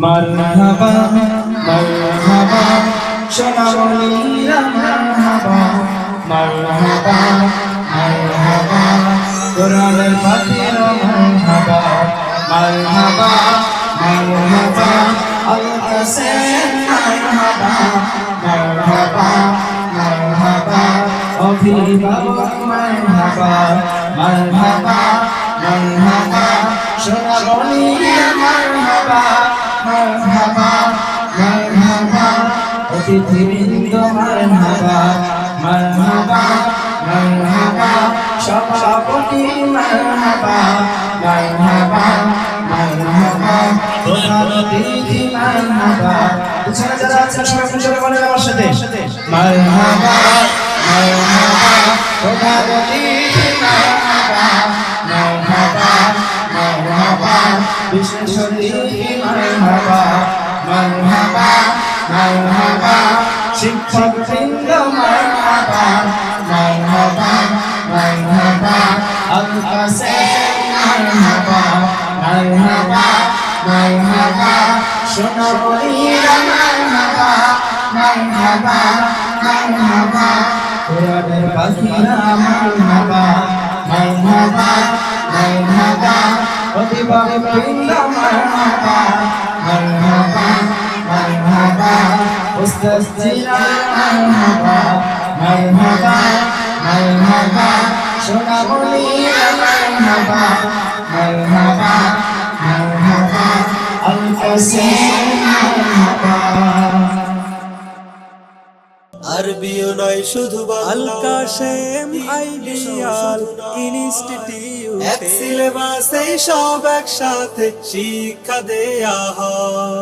মারহাবা মারহাবা সোনামণিরা মারহাবা মারহাবা মারহাবা কোরআনের পাখিরা মারহাবা মারহাবা মারহাবা আল কাসেম মারহাবা মারহাবা মারহাবা অভিভাবক মারহাবা মারহাবা মারহাবা সোনামণিরা মারহাবা মারহাবা মারহাবা অতিথিবৃন্দ মারহাবা মারহাবা মারহাবা সভাপতি মারহাবা মারহাবা মারহাবা প্রধান অতিথি মারহাবা পিছনে যারা আছেন সবাই শুনে বলেন আমার সাথে মারহাবা মারহাবা প্রধান অতিথি মারহাবা মারহাবা মারহাবা বিশেষ অতিথি মারহাবা মারহাবা মারহাবা শিক্ষক বৃন্দ মারহাবা মারহাবা মারহাবা আল কাসেম মারহাবা মারহাবা মারহাবা সোনামণিরা মারহাবা মারহাবা মারহাবা কোরআনের পাখিরা মারহাবা মারহাবা মারহাবা অভিভাবক বৃন্দ মারহাবা মারহাবা মারহাবা উস্তাদজিরা মারহাবা মারহাবা মারহাবা সোনামণিরা মারহাবা মারহাবা মারহাবা আল কাসেম মারহাবা আরবিও নয় শুধু আল কাসেম আইডিয়াল ইনস্টিটিউট এক সিলেবাসে সব একসাথে শিক্ষা দেয়া হয়।